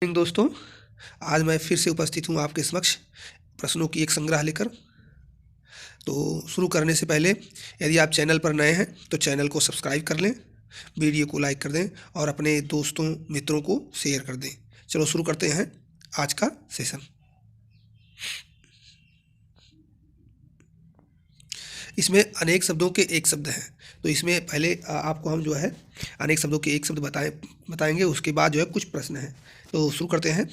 दोस्तों, आज मैं फिर से उपस्थित हूँ आपके समक्ष प्रश्नों की एक संग्रह लेकर। तो शुरू करने से पहले यदि आप चैनल पर नए हैं तो चैनल को सब्सक्राइब कर लें, वीडियो को लाइक कर दें और अपने दोस्तों मित्रों को शेयर कर दें। चलो शुरू करते हैं आज का सेशन। इसमें अनेक शब्दों के एक शब्द हैं, तो इसमें पहले आपको हम जो है अनेक शब्दों के एक शब्द बताएंगे। उसके बाद जो है कुछ प्रश्न हैं, तो शुरू करते हैं।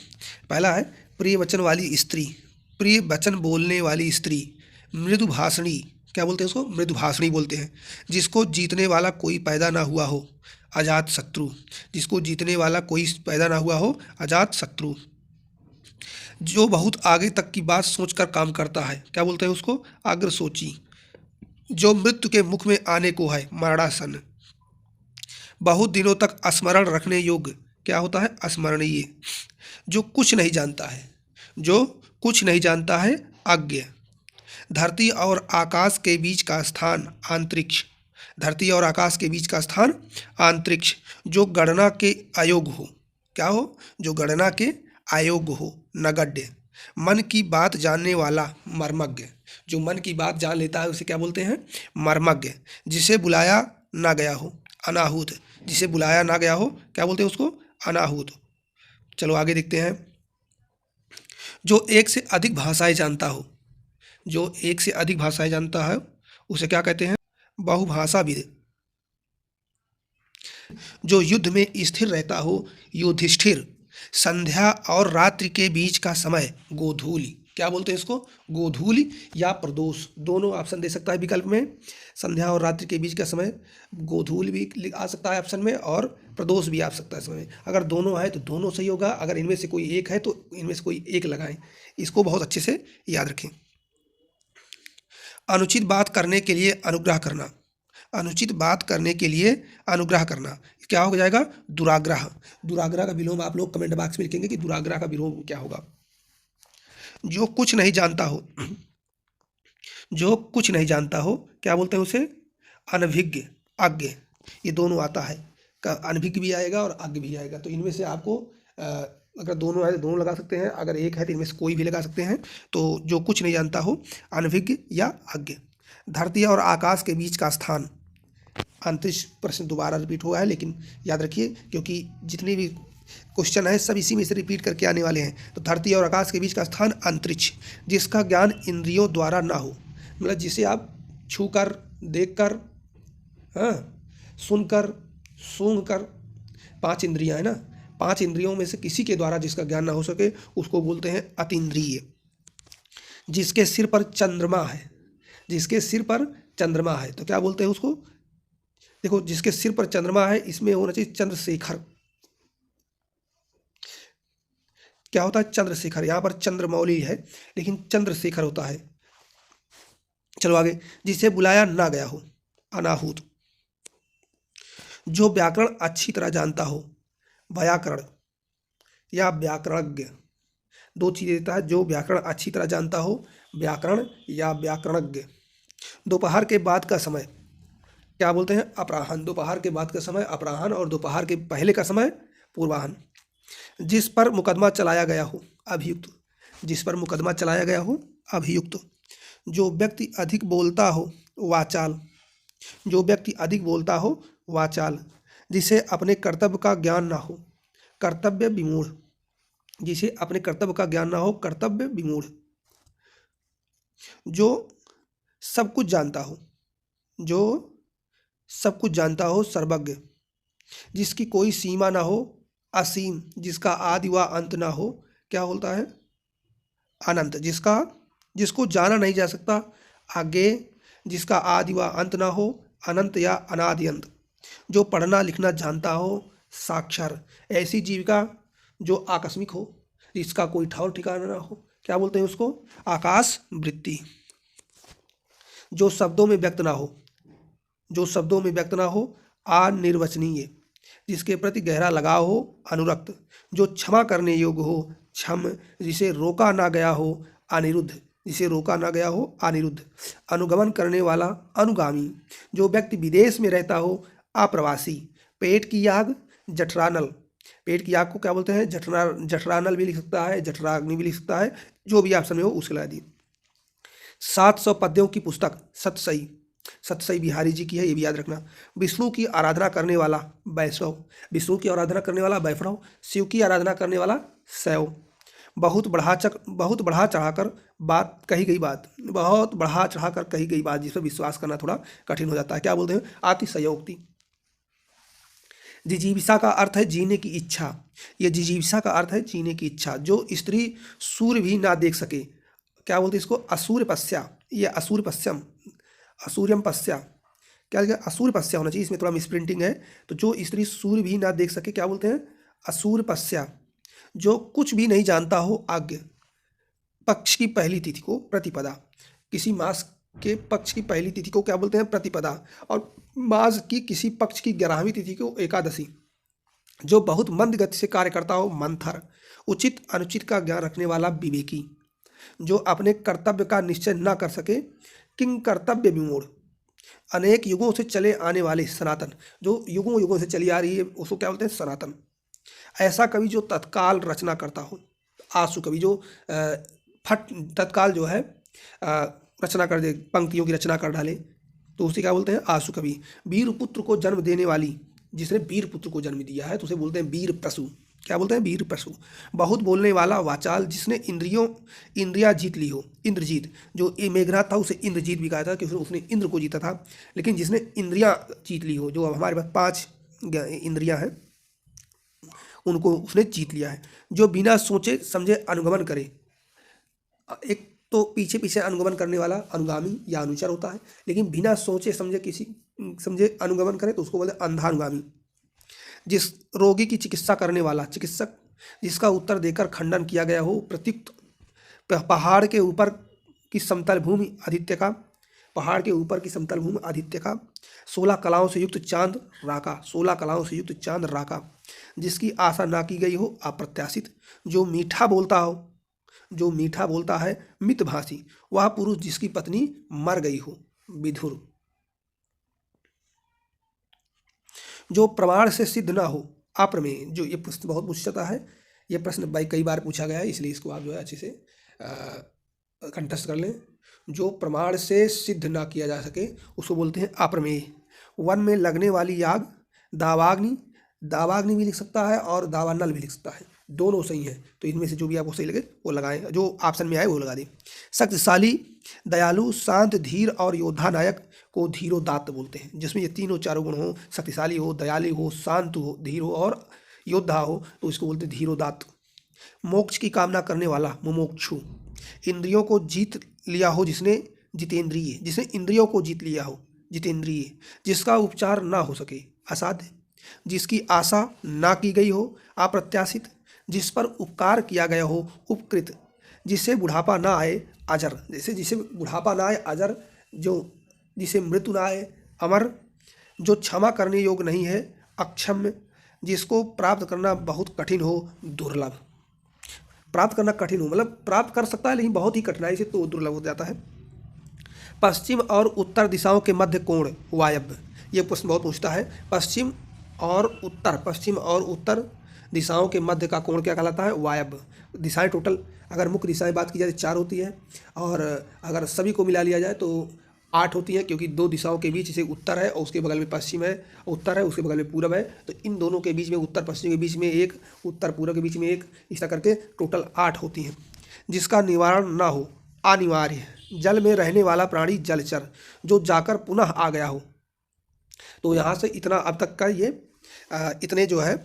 पहला है प्रिय वचन वाली स्त्री, प्रिय वचन बोलने वाली स्त्री, मृदु भाषणी। क्या बोलते हैं उसको? मृदु भाषणी बोलते हैं। जिसको जीतने वाला कोई पैदा ना हुआ हो, अजात शत्रु। जिसको जीतने वाला कोई पैदा ना हुआ हो, अजात शत्रु। जो बहुत आगे तक की बात सोचकर काम करता है, क्या बोलते हैं उसको? अग्रसोची। जो मृत्यु के मुख में आने को है, मरणासन। बहुत दिनों तक स्मरण रखने योग्य, क्या होता है? स्मरणीय। जो कुछ नहीं जानता है, जो कुछ नहीं जानता है, अज्ञ। धरती और आकाश के बीच का स्थान, अंतरिक्ष। धरती और आकाश के बीच का स्थान, अंतरिक्ष। जो गणना के अयोग्य हो, क्या हो? जो गणना के अयोग्य हो, नगण्य। मन की बात जानने वाला, मर्मज्ञ। जो मन की बात जान लेता है उसे क्या बोलते हैं? मर्मज्ञ। जिसे बुलाया ना गया हो, अनाहूत। जिसे बुलाया ना गया हो, क्या बोलते हैं उसको? अनाहूत। चलो आगे देखते हैं। जो एक से अधिक भाषाएं जानता हो, जो एक से अधिक भाषाएं जानता है उसे क्या कहते हैं? बहुभाषाविद। जो युद्ध में स्थिर रहता हो, युधिष्ठिर। संध्या और रात्रि के बीच का समय, गोधूली। क्या बोलते हैं इसको? गोधूली या प्रदोष, दोनों ऑप्शन दे सकता है विकल्प में। संध्या और रात्रि के बीच का समय गोधूली भी आ सकता है ऑप्शन में, और प्रदोष भी आ सकता है समय। अगर दोनों है तो दोनों सही होगा, अगर इनमें से कोई एक है तो इनमें से कोई एक लगाएं। इसको बहुत अच्छे से याद रखें। अनुचित बात करने के लिए अनुग्रह करना, अनुचित बात करने के लिए अनुग्रह करना, क्या हो जाएगा? दुराग्रह। दुराग्रह का विलोम आप लोग कमेंट बॉक्स में लिखेंगे कि दुराग्रह का विलोम क्या होगा। जो कुछ नहीं जानता हो, जो कुछ नहीं जानता हो, क्या बोलते हैं उसे? अनभिज्ञ, अज्ञ। ये दोनों आता है, अनभिज्ञ भी आएगा और अज्ञ भी आएगा। तो इनमें से आपको अगर दोनों है तो दोनों लगा सकते हैं, अगर एक है तो इनमें से कोई भी लगा सकते हैं। तो जो कुछ नहीं जानता हो, अनभिज्ञ या अज्ञ। धरती और आकाश के बीच का स्थान, अंतरिक्ष। प्रश्न दोबारा रिपीट हुआ है, लेकिन याद रखिए क्योंकि जितनी भी क्वेश्चन है सब इसी में से रिपीट करके आने वाले हैं। तो धरती और आकाश के बीच का स्थान, अंतरिक्ष। जिसका ज्ञान इंद्रियों द्वारा ना हो, मतलब जिसे आप छू कर, देख कर, हाँ, सुनकर, सूंघ कर, 5 इंद्रियां है ना, 5 इंद्रियों में से किसी के द्वारा जिसका ज्ञान ना हो सके उसको बोलते हैं अतीन्द्रिय। जिसके सिर पर चंद्रमा है, जिसके सिर पर चंद्रमा है तो क्या बोलते हैं उसको? देखो, जिसके सिर पर चंद्रमा है इसमें होना चाहिए चंद्रशेखर। क्या होता है? चंद्रशेखर। यहाँ पर चंद्रमौली है लेकिन चंद्रशेखर होता है। चलो आगे। जिसे बुलाया ना गया हो, अनाहूत। जो व्याकरण अच्छी तरह जानता हो, व्याकरण या व्याकरणज्ञ। दो चीजें देता है। जो व्याकरण अच्छी तरह जानता हो, व्याकरण या व्याकरणज्ञ। दोपहर के बाद का समय क्या बोलते हैं? अपराह्न। दोपहर के बाद का समय अपराह्न, और दोपहर के पहले का समय पूर्वाह्न। जिस पर मुकदमा चलाया गया हो, अभियुक्त। जिस पर मुकदमा चलाया गया हो, अभियुक्त। जो व्यक्ति अधिक बोलता हो, वाचाल। जो व्यक्ति अधिक बोलता हो, वाचाल। जिसे अपने कर्तव्य का ज्ञान ना हो, कर्तव्य विमूढ़। जिसे अपने कर्तव्य का ज्ञान ना हो, कर्तव्य विमूढ़। जो सब कुछ जानता हो, जो सब कुछ जानता हो, सर्वज्ञ। जिसकी कोई सीमा ना हो, असीम। जिसका आदि व अंत ना हो, क्या बोलता है? अनंत। जिसको जाना नहीं जा सकता, आगे। जिसका आदि व अंत ना हो, अनंत या अनादि अंत। जो पढ़ना लिखना जानता हो, साक्षर। ऐसी जीविका जो आकस्मिक हो, जिसका कोई ठौर ठिकाना ना हो, क्या बोलते हैं उसको? आकाश वृत्ति। जो शब्दों में व्यक्त ना हो, जो शब्दों में व्यक्त ना हो, अनिर्वचनीय। जिसके प्रति गहरा लगाव हो, अनुरक्त। जो क्षमा करने योग्य हो, क्षम। जिसे रोका ना गया हो, अनिरुद्ध। जिसे रोका ना गया हो, अनिरुद्ध। अनुगमन करने वाला, अनुगामी। जो व्यक्ति विदेश में रहता हो, अप्रवासी। पेट की आग, जठरानल। पेट की आग को क्या बोलते हैं? जठरानल भी लिख सकता है, जठराग्नि भी लिख सकता है, जो भी ऑप्शन में हो उसके ला दी। 700 पद्यों की पुस्तक सतसई, सतसई बिहारी जी की है, ये भी याद रखना। विष्णु की आराधना करने वाला वैष्णव, विष्णु की आराधना करने वाला वैष्णव, शिव की आराधना करने वाला शैव। बहुत बढ़ा चढ़ाकर बात कही गई बात, बहुत बढ़ा चढ़ाकर कही गई बात जिस पर विश्वास करना थोड़ा कठिन हो जाता है, क्या बोलते हैं? अतिशयोक्ति। जिजीविषा का अर्थ है जीने की इच्छा, ये जिजीविषा का अर्थ है जीने की इच्छा। जो स्त्री सूर्य भी ना देख सके, क्या बोलते हैं इसको? असूर्य पश्या, ये असूर्य पश्यम, असूर्यम पश्या, क्या लिखा? असूर्य पश्या होना चाहिए, इसमें थोड़ा मिसप्रिंटिंग है। तो जो स्त्री सूर्य भी ना देख सके, क्या बोलते हैं? असूर्य पश्या। जो कुछ भी नहीं जानता हो आज्ञ, पक्ष की पहली तिथि को प्रतिपदा, किसी मास के पक्ष की पहली तिथि को क्या बोलते हैं? प्रतिपदा। और मास की किसी पक्ष की 11वीं तिथि को एकादशी। जो बहुत मंद गति से कार्य करता हो मंथर। उचित अनुचित का ज्ञान रखने वाला विवेकी। जो अपने कर्तव्य का निश्चय न कर सके किंग कर्तव्य विमूढ़। अनेक युगों से चले आने वाले सनातन, जो युगों युगों से चली आ रही है उसको क्या बोलते हैं? सनातन। ऐसा कवि जो तत्काल रचना करता हो, आंसू कवि जो फट तत्काल जो है रचना कर दे, पंक्तियों की रचना कर डाले, तो उसे क्या बोलते हैं? आंसू कवि। वीर पुत्र को जन्म देने वाली, जिसने वीर पुत्र को जन्म दिया है तो उसे बोलते हैं वीर प्रसु, क्या बोलते हैं? वीर प्रसु। बहुत बोलने वाला वाचाल, जिसने इंद्रियां जीत ली हो, इंद्रजीत। जो ये मेघनाथ था उसे इंद्रजीत भी कहा था कि उसने इंद्र को जीता था, लेकिन जिसने इंद्रियां जीत ली हो, जो हमारे पास 5 इंद्रियां हैं उनको उसने जीत लिया है। जो बिना सोचे समझे अनुगमन करे, एक तो पीछे पीछे अनुगमन करने वाला अनुगामी या अनुचर होता है, लेकिन बिना सोचे समझे अनुगमन करे तो उसको बोलते हैं अंधानुगामी। जिस रोगी की चिकित्सा करने वाला चिकित्सक, जिसका उत्तर देकर खंडन किया गया हो प्रत्युक्त। पहाड़ के ऊपर की समतल भूमि आदित्य का, पहाड़ के ऊपर की समतल भूमि आदित्य का। 16 कलाओं से युक्त चांद राका, 16 कलाओं से युक्त चांद राका। जिसकी आशा ना की गई हो अप्रत्याशित। जो मीठा बोलता हो, जो मीठा बोलता है मितभाषी। वह पुरुष जिसकी पत्नी मर गई हो विधुर। जो प्रमाण से सिद्ध ना हो अप्रमेय। जो ये प्रश्न बहुत पूछता है, ये प्रश्न भाई कई बार पूछा गया है, इसलिए इसको आप जो है अच्छे से कंठस्थ कर लें। जो प्रमाण से सिद्ध ना किया जा सके उसको बोलते हैं अप्रमेय। वन में लगने वाली आग दावाग्नि, दावाग्नि भी लिख सकता है और दावानल भी लिख सकता है, दोनों सही हैं। तो इनमें से जो भी आपको सही लगे वो लगाएं, जो ऑप्शन में आए वो लगा दें। शक्तिशाली, दयालु, शांत, धीर और योद्धा नायक को धीरोदात्त बोलते हैं। जिसमें ये तीनों चारों गुण हो, शक्तिशाली हो, दयालु हो, शांत हो, धीर हो और योद्धा हो, तो इसको बोलते हैं धीरोदात्त। मोक्ष की कामना करने वाला मुमुक्षु। इंद्रियों को जीत लिया हो जिसने, जितेंद्रिय, जिसने इंद्रियों को जीत लिया हो जितेंद्रिय। जिसका उपचार ना हो सके असाध्य। जिसकी आशा ना की गई हो अप्रत्याशित। जिस पर उपकार किया गया हो उपकृत। जिससे बुढ़ापा ना आए अजर, जैसे जिसे बुढ़ापा ना आए अजर। जो जिसे मृत्यु ना आए अमर। जो क्षमा करने योग्य नहीं है अक्षम्य। जिसको प्राप्त करना बहुत कठिन हो दुर्लभ। प्राप्त करना कठिन हो मतलब प्राप्त कर सकता है लेकिन बहुत ही कठिनाई से, तो दुर्लभ हो जाता है। पश्चिम और उत्तर दिशाओं के मध्य कोण वायव्य। ये प्रश्न बहुत पूछता है। पश्चिम और उत्तर दिशाओं के मध्य का कोण क्या कहलाता है? वायव्य। दिशाएं टोटल अगर मुख्य दिशाएं बात की जाए तो 4 होती है, और अगर सभी को मिला लिया जाए तो 8 होती हैं, क्योंकि 2 दिशाओं के बीच, जैसे उत्तर है और उसके बगल में पश्चिम है, उत्तर है उसके बगल में पूरब है, तो इन दोनों के बीच में उत्तर पश्चिम के बीच में 1, उत्तर पूरब के बीच में 1, इस तरह करके टोटल 8 होती हैं। जिसका निवारण ना हो अनिवार्य। जल में रहने वाला प्राणी जलचर। जो जाकर पुनः आ गया हो। तो यहाँ से इतना अब तक का ये इतने जो है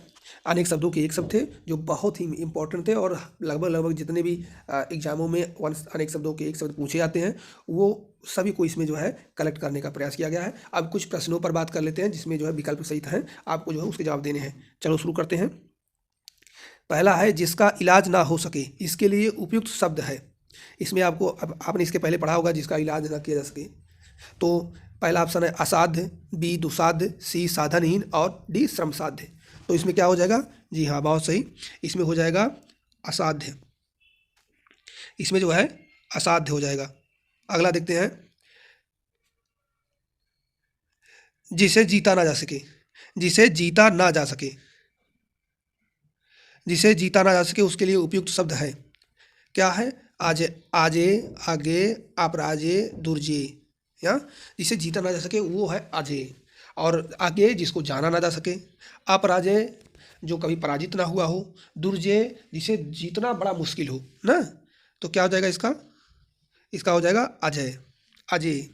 अनेक शब्दों के एक शब्द थे जो बहुत ही इंपॉर्टेंट थे, और लगभग जितने भी एग्जामों में अनेक शब्दों के एक शब्द पूछे जाते हैं वो सभी को इसमें जो है कलेक्ट करने का प्रयास किया गया है। अब कुछ प्रश्नों पर बात कर लेते हैं जिसमें जो है विकल्प सहित हैं, आपको जो है उसके जवाब देने हैं। चलो शुरू करते हैं। पहला है जिसका इलाज ना हो सके, इसके लिए उपयुक्त शब्द है। इसमें आपको आपने इसके पहले पढ़ा होगा जिसका इलाज ना किया जा सके। तो पहला ऑप्शन है असाध्य, बी दुसाध्य, सी साधनहीन और डी श्रम साध्य। तो इसमें क्या हो जाएगा? जी हाँ बहुत सही, इसमें हो जाएगा असाध्य। इसमें जो है असाध्य हो जाएगा। अगला देखते हैं। जिसे जीता ना जा सके, जिसे जीता ना जा सके। जिसे जीता ना जा सके उसके लिए उपयुक्त शब्द है। क्या है? आजे, आजे, आगे, अपराजे, दुर्जे। या जिसे जीता ना जा सके वो है अजेय, और आगे जिसको जाना ना जा सके, अपराजय जो कभी पराजित ना हुआ हो, दुर्जय जिसे जीतना बड़ा मुश्किल हो ना। तो क्या हो जाएगा इसका? इसका हो जाएगा अजय, अजय।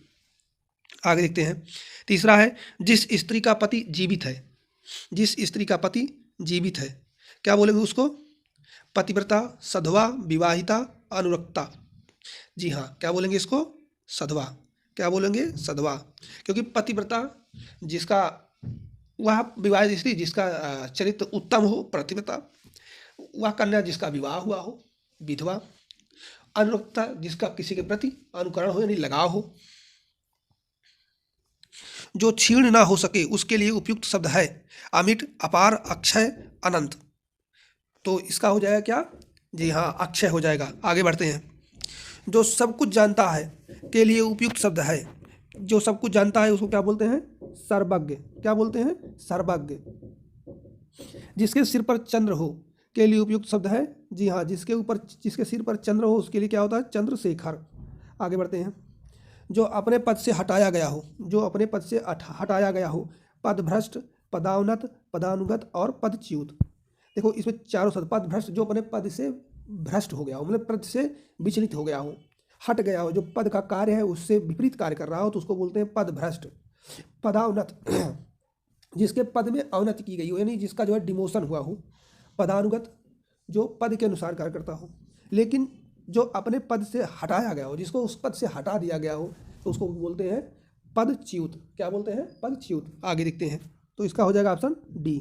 आगे देखते हैं। तीसरा है जिस स्त्री का पति जीवित है, जिस स्त्री का पति जीवित है, क्या बोलेंगे उसको? पतिव्रता, सधवा, विवाहिता, अनुरक्ता। जी हाँ, क्या बोलेंगे इसको? सधवा। क्या बोलेंगे? सधवा। क्योंकि पतिव्रता जिसका, वह विवाहित स्त्री जिसका चरित्र उत्तम हो, पतिव्रता। वह कन्या जिसका विवाह हुआ हो, विधवा। अनुरक्ता जिसका किसी के प्रति अनुकरण हो यानी लगाव हो। जो क्षीण ना हो सके उसके लिए उपयुक्त शब्द है अमिट, अपार, अक्षय, अनंत। तो इसका हो जाएगा क्या? जी हाँ, अक्षय हो जाएगा। आगे बढ़ते हैं। जो सब कुछ जानता है के लिए उपयुक्त शब्द है, जो सब कुछ जानता है उसको क्या बोलते हैं? सर्वज्ञ। क्या बोलते हैं? सर्वज्ञ। जिसके सिर पर चंद्र हो के लिए उपयुक्त शब्द है, जी हाँ, जिसके सिर पर चंद्र हो उसके लिए क्या होता है? चंद्रशेखर। आगे बढ़ते हैं। जो अपने पद से हटाया गया हो, जो अपने पद से हटाया गया हो, पदभ्रष्ट, पदाउन्नत, पदानुगत और पदच्युत। देखो इसमें चारों शब्द, पदभ्रष्ट जो अपने पद से भ्रष्ट हो गया हो, मतलब पद से विचलित हो गया हो, हट गया हो, जो पद का कार्य है उससे विपरीत कार्य कर रहा हो तो उसको बोलते हैं पदभ्रष्ट। पदाउन्नत जिसके पद में अवनति की गई हो यानी जिसका जो है डिमोशन हुआ हो। पदानुगत जो पद के अनुसार कार्य करता हो। लेकिन जो अपने पद से हटाया गया हो, जिसको उस पद से हटा दिया गया हो तो उसको बोलते हैं पदच्युत। क्या बोलते हैं? पदच्युत। आगे देखते हैं। तो इसका हो जाएगा ऑप्शन डी।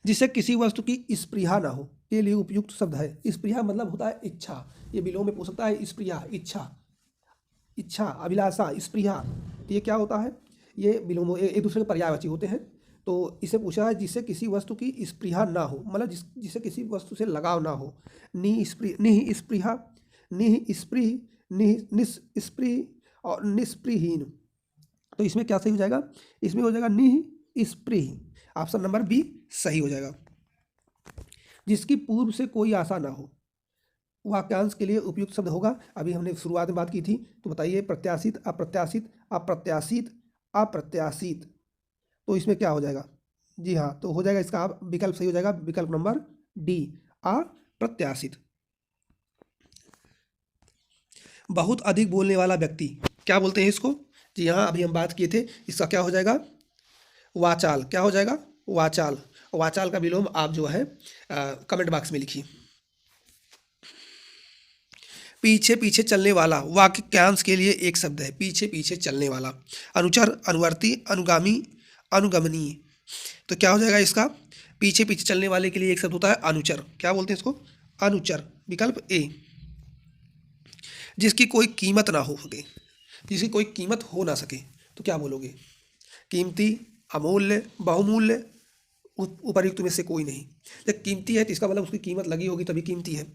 जिससे किसी वस्तु की स्पृहा ना हो के लिए उपयुक्त शब्द है। स्पृहा मतलब होता है इच्छा। ये विलोम में पूछ सकता है। स्पृहा इच्छा, इच्छा, अभिलाषा, स्पृहा। तो ये क्या होता है? ये विलोम एक दूसरे के पर्यायवाची होते हैं। तो इसे पूछा है जिससे किसी वस्तु की स्पृहा ना हो, मतलब जिससे किसी वस्तु से लगाव ना हो। निः स्पृहा, निः स्पृह, निस्पृह और निस्पृहीन। तो इसमें क्या सही हो जाएगा? इसमें हो जाएगा निः स्पृह। ऑप्शन नंबर बी सही हो जाएगा। जिसकी पूर्व से कोई आशा ना हो, वाक्यांश के लिए उपयुक्त शब्द होगा। अभी हमने शुरुआत में बात की थी, तो बताइए प्रत्याशित, अप्रत्याशित, अप्रत्याशित, अप्रत्याशित। तो इसमें क्या हो जाएगा? जी हाँ, तो हो जाएगा इसका विकल्प सही हो जाएगा, विकल्प नंबर डी, अप्रत्याशित। बहुत अधिक बोलने वाला व्यक्ति, क्या बोलते हैं इसको? जी हाँ, अभी हम बात किए थे। इसका क्या हो जाएगा? वाचाल। क्या हो जाएगा? वाचाल। वाचाल का विलोम आप जो है कमेंट बॉक्स में लिखिए। पीछे पीछे चलने वाला वाक्यांश के लिए एक शब्द है। पीछे पीछे चलने वाला। अनुचर, अनुवर्ती, अनुगामी, अनुगमनीय। तो क्या हो जाएगा इसका? पीछे पीछे चलने वाले के लिए एक शब्द होता है अनुचर। क्या बोलते हैं इसको? अनुचर। विकल्प ए। जिसकी कोई कीमत ना हो सके, जिसकी कोई कीमत हो ना सके तो क्या बोलोगे? कीमती, अमूल्य, बहुमूल्य, उपर्युक्त में से कोई नहीं। जब कीमती है तो इसका मतलब उसकी कीमत लगी होगी तभी कीमती है।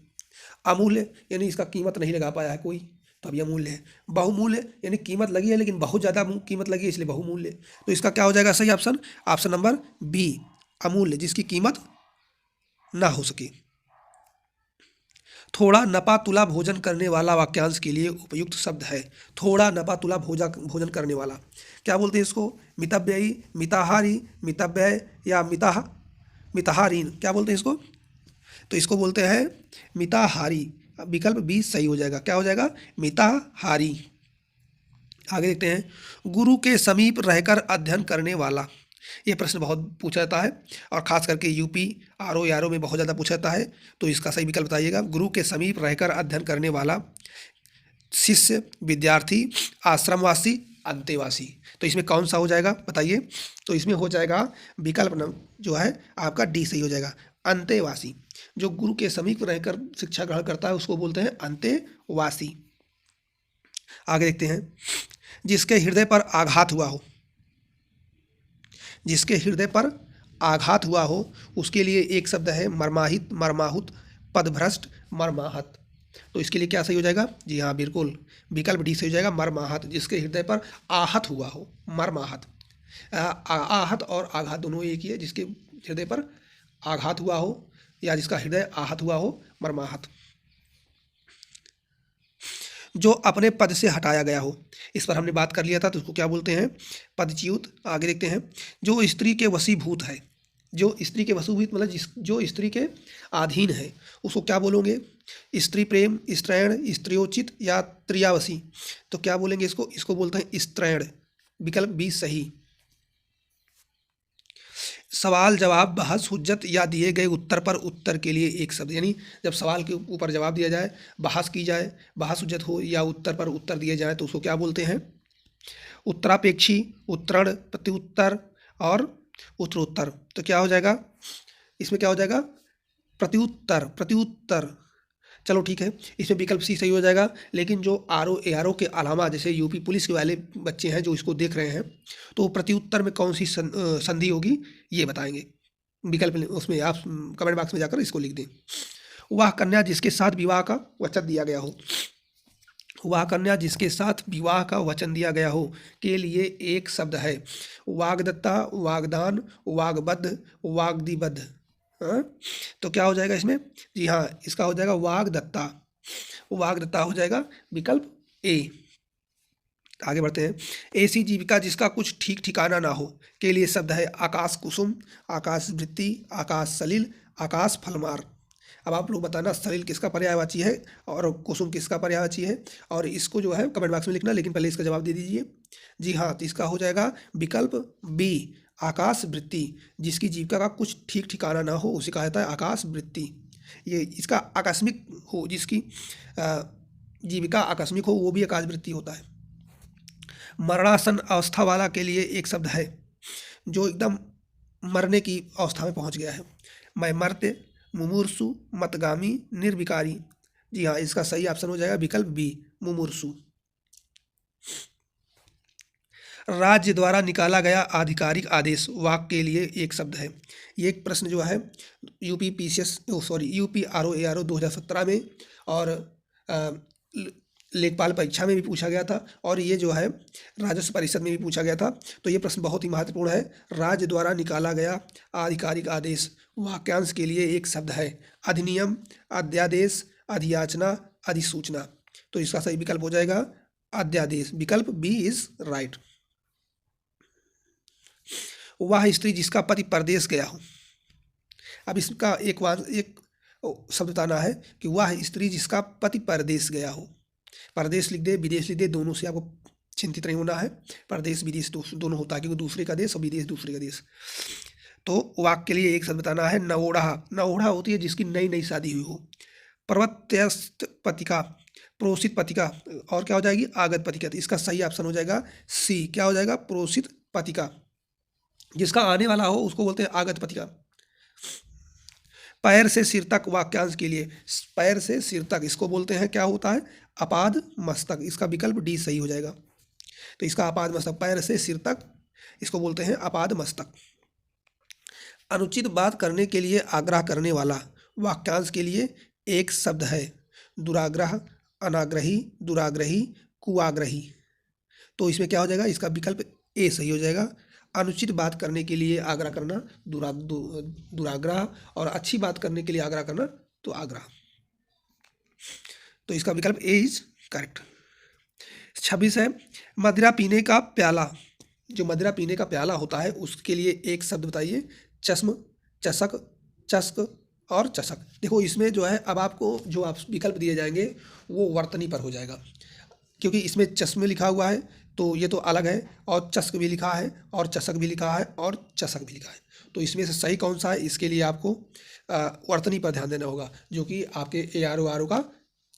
अमूल्य यानी इसका कीमत नहीं लगा पाया है कोई, तो अभी अमूल्य है। बहुमूल्य यानी कीमत लगी है लेकिन बहुत ज़्यादा कीमत लगी है इसलिए बहुमूल्य। तो इसका क्या हो जाएगा सही ऑप्शन? ऑप्शन नंबर बी, अमूल्य, जिसकी कीमत ना हो सके। थोड़ा नपा तुला भोजन करने वाला वाक्यांश के लिए उपयुक्त शब्द है। थोड़ा नपा तुला भोजन करने वाला, क्या बोलते हैं इसको? मितव्ययी, मिताहारी, मितव्यय या मिताहारीन। क्या बोलते हैं इसको? तो इसको बोलते हैं मिताहारी। विकल्प बी सही हो जाएगा। क्या हो जाएगा? मिताहारी। आगे देखते हैं। गुरु के समीप रहकर अध्ययन करने वाला, ये प्रश्न बहुत पूछा जाता है और खास करके यूपी आरओ यारो में बहुत ज़्यादा पूछा जाता है। तो इसका सही विकल्प बताइएगा। गुरु के समीप रहकर अध्ययन करने वाला, शिष्य, विद्यार्थी, आश्रमवासी, अंतेवासी। तो इसमें कौन सा हो जाएगा बताइए? तो इसमें हो जाएगा विकल्प जो है आपका डी सही हो जाएगा, अंतेवासी। जो गुरु के समीप रहकर शिक्षा ग्रहण करता है उसको बोलते हैं अंतेवासी। आगे देखते हैं। जिसके हृदय पर आघात हुआ हो, जिसके हृदय पर आघात हुआ हो उसके लिए एक शब्द है मर्माहित, मर्माहुत, पदभ्रष्ट, मर्माहत। तो इसके लिए क्या सही हो जाएगा? जी हाँ, बिल्कुल विकल्प डी सही हो जाएगा, मर्माहत। जिसके हृदय पर आहत हुआ हो, मर्माहत। आहत और आघात दोनों एक ही है। जिसके हृदय पर आघात हुआ हो या जिसका हृदय आहत हुआ हो, मर्माहत। जो अपने पद से हटाया गया हो, इस पर हमने बात कर लिया था, तो उसको क्या बोलते हैं? पदच्युत। आगे देखते हैं, जो स्त्री के वशीभूत है, जो स्त्री के वशीभूत मतलब जो स्त्री के अधीन है, उसको क्या बोलोगे? स्त्री प्रेम, स्त्रैण, स्त्रियोचित या त्रियावसी। तो क्या बोलेंगे इसको? इसको बोलते हैं स्त्रैण। विकल्प बी सही। सवाल जवाब बहस हुज्जत या दिए गए उत्तर पर उत्तर के लिए एक शब्द, यानी जब सवाल के ऊपर जवाब दिया जाए, बहस की जाए, बहस हुज्जत हो या उत्तर पर उत्तर दिए जाए, तो उसको क्या बोलते हैं? उत्तरापेक्षी, उत्तरण, प्रत्युत्तर और उत्तरोत्तर। तो क्या हो जाएगा इसमें? क्या हो जाएगा? प्रत्युत्तर, प्रत्युत्तर। चलो ठीक है, इसमें विकल्प सी सही हो जाएगा। लेकिन जो आरओ एआरओ के अलावा जैसे यूपी पुलिस के वाले बच्चे हैं जो इसको देख रहे हैं, तो प्रत्युत्तर में कौन सी संधि होगी ये बताएंगे। विकल्प उसमें आप कमेंट बॉक्स में जाकर इसको लिख दें। वह कन्या जिसके साथ विवाह का वचन दिया गया हो, वह कन्या जिसके साथ विवाह का वचन दिया गया हो के लिए एक शब्द है। वाग्दत्ता, वाग्दान, वाग्बद्ध, वाग्दिबद्ध। हाँ? तो क्या हो जाएगा इसमें? जी हाँ, इसका हो जाएगा वाग्दत्ता। वाग्दत्ता हो जाएगा विकल्प ए। आगे बढ़ते हैं। ऐसी जीविका जिसका कुछ ठीक ठिकाना ना हो के लिए शब्द है आकाश कुसुम, आकाश वृत्ति, आकाश सलिल, आकाश फलमार। अब आप लोग बताना सलिल किसका पर्यायवाची है और कुसुम किसका पर्यायवाची है, और इसको जो है कमेंट बॉक्स में लिखना, लेकिन पहले इसका जवाब दे दीजिए। जी हाँ, तो इसका हो जाएगा विकल्प बी आकाश वृत्ति। जिसकी जीविका का कुछ ठीक ठिकाना ना हो उसे कहा जाता है आकाश वृत्ति। ये इसका आकस्मिक हो, जिसकी जीविका आकस्मिक हो, वो भी आकाश वृत्ति होता है। मरणासन अवस्था वाला के लिए एक शब्द है, जो एकदम मरने की अवस्था में पहुंच गया है। मैं मर्त्य, मुमूर्षु, मतगामी, निर्विकारी। जी हाँ, इसका सही ऑप्शन हो जाएगा विकल्प बी मुमूर्षु। राज्य द्वारा निकाला गया आधिकारिक आदेश वाक्य के लिए एक शब्द है। ये एक प्रश्न जो है UP PCS UP RO ARO 2017 में और लेखपाल परीक्षा में भी पूछा गया था, और ये जो है राजस्व परिषद में भी पूछा गया था। तो ये प्रश्न बहुत ही महत्वपूर्ण है। राज्य द्वारा निकाला गया आधिकारिक आदेश वाक्यांश के लिए एक शब्द है। अधिनियम, अध्यादेश, अधियाचना, अधिसूचना। तो इसका सही विकल्प हो जाएगा अध्यादेश। विकल्प बी इज राइट। वह स्त्री जिसका पति परदेश गया हो। अब इसका एक शब्द बताना है कि वह स्त्री जिसका पति परदेश गया हो। परदेश लिख दे, विदेश लिख दे, दोनों से आपको चिंतित नहीं होना है। परदेश विदेश दोनों होता है, क्योंकि दूसरे का देश और विदेश दूसरे का देश। तो वाक्य के लिए एक शब्द बताना है नवोढ़ा। नवोढ़ा होती है जिसकी नई नई शादी हुई हो। प्रवत्यस्त पतिका, प्रोषित पतिका, और क्या हो जाएगी? आगत पतिका। तो इसका सही ऑप्शन हो जाएगा सी। क्या हो जाएगा? प्रोषित पतिका। जिसका आने वाला हो उसको बोलते हैं आगत पतिका। पैर से सिर तक वाक्यांश के लिए, पैर से सिर तक इसको बोलते हैं, क्या होता है? अपाद मस्तक। इसका विकल्प डी सही हो जाएगा। तो इसका अपाद मस्तक, पैर से सिर तक, इसको बोलते हैं अपाद मस्तक। अनुचित बात करने के लिए आग्रह करने वाला वाक्यांश के लिए एक शब्द है। दुराग्रह, अनाग्रही, दुराग्रही, कुआग्रही। तो इसमें क्या हो जाएगा? इसका विकल्प ए सही हो जाएगा। अनुचित बात करने के लिए आग्रह करना दुराग्रह, और अच्छी बात करने के लिए आग्रह करना तो आग्रह। तो इसका विकल्प ए इज करेक्ट। 26 है मदिरा पीने का प्याला। जो मदिरा पीने का प्याला होता है उसके लिए एक शब्द बताइए। चश्म, चषक, चस्क और चषक। देखो इसमें जो है, अब आपको जो आप विकल्प दिए जाएंगे वो वर्तनी पर हो जाएगा, क्योंकि इसमें चश्मे लिखा हुआ है तो ये तो अलग है, और चस्क भी लिखा है, और चषक भी लिखा है, और चषक भी लिखा है। तो इसमें से सही कौन सा है, इसके लिए आपको वर्तनी पर ध्यान देना होगा, जो कि आपके एआरओ आरओ का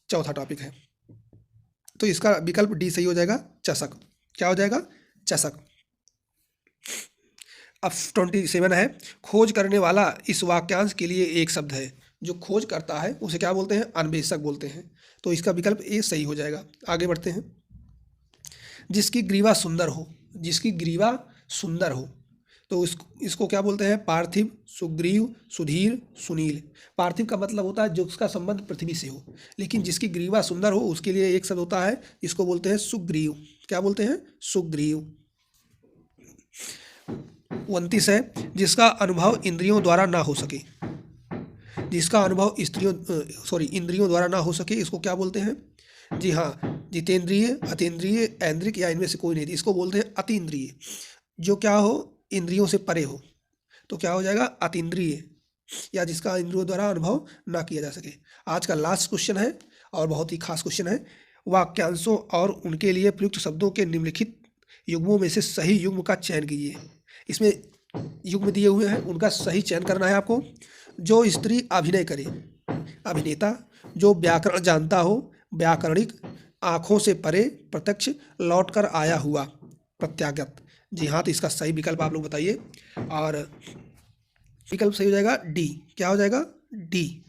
चौथा टॉपिक है। तो इसका विकल्प डी सही हो जाएगा चषक। क्या हो जाएगा? चषक। अब 27 है खोज करने वाला इस वाक्यांश के लिए एक शब्द है। जो खोज करता है उसे क्या बोलते हैं? अन्वेषक बोलते हैं। तो इसका विकल्प ए सही हो जाएगा। आगे बढ़ते हैं। जिसकी ग्रीवा सुंदर हो, जिसकी ग्रीवा सुंदर हो, तो इसको क्या बोलते हैं? पार्थिव, सुग्रीव, सुधीर, सुनील। पार्थिव का मतलब होता है जिसका संबंध पृथ्वी से हो, लेकिन जिसकी ग्रीवा सुंदर हो उसके लिए एक शब्द होता है, इसको बोलते हैं सुग्रीव। क्या बोलते हैं? सुग्रीव। 29 है, जिसका अनुभव इंद्रियों द्वारा ना हो सके। जिसका अनुभव इंद्रियों द्वारा ना हो सके, इसको क्या बोलते हैं? जी हाँ, जितेंद्रिय, अतीन्द्रिय, ऐन्द्रिक या इनमें से कोई नहीं, इसको बोलते हैं अतीन्द्रिय। जो क्या हो, इंद्रियों से परे हो, तो क्या हो जाएगा? अतीन्द्रिय, या जिसका इंद्रियों द्वारा अनुभव ना किया जा सके। आज का लास्ट क्वेश्चन है और बहुत ही खास क्वेश्चन है। वाक्यांशों और उनके लिए प्रयुक्त शब्दों के निम्नलिखित युग्मों में से सही युग्म का चयन कीजिए। इसमें युग्म दिए हुए हैं, उनका सही चयन करना है आपको। जो स्त्री अभिनय करे, अभिनेता। जो व्याकरण जानता हो, व्याकरणिक। आँखों से परे, प्रत्यक्ष। लौट कर आया हुआ, प्रत्यागत। जी हाँ, तो इसका सही विकल्प आप लोग बताइए। और विकल्प सही हो जाएगा डी। क्या हो जाएगा? डी।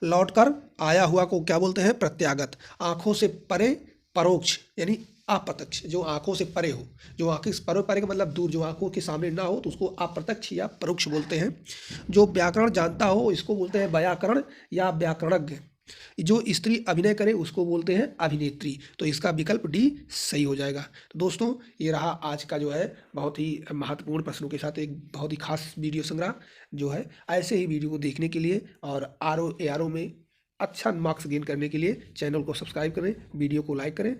लौट कर आया हुआ को क्या बोलते हैं? प्रत्यागत। आँखों से परे, परोक्ष यानी अप्रत्यक्ष। जो आँखों से परे हो, जो आँखें से परे का मतलब दूर, जो आँखों के सामने ना हो, तो उसको अप्रत्यक्ष या परोक्ष बोलते हैं। जो व्याकरण जानता हो, इसको बोलते हैं व्याकरण या व्याकरणज्ञ। जो स्त्री अभिनय करे, उसको बोलते हैं अभिनेत्री। तो इसका विकल्प डी सही हो जाएगा। तो दोस्तों, ये रहा आज का जो है बहुत ही महत्वपूर्ण प्रश्नों के साथ एक बहुत ही खास वीडियो संग्रह जो है। ऐसे ही वीडियो को देखने के लिए और आर ओ में अच्छा मार्क्स गेन करने के लिए चैनल को सब्सक्राइब करें, वीडियो को लाइक करें।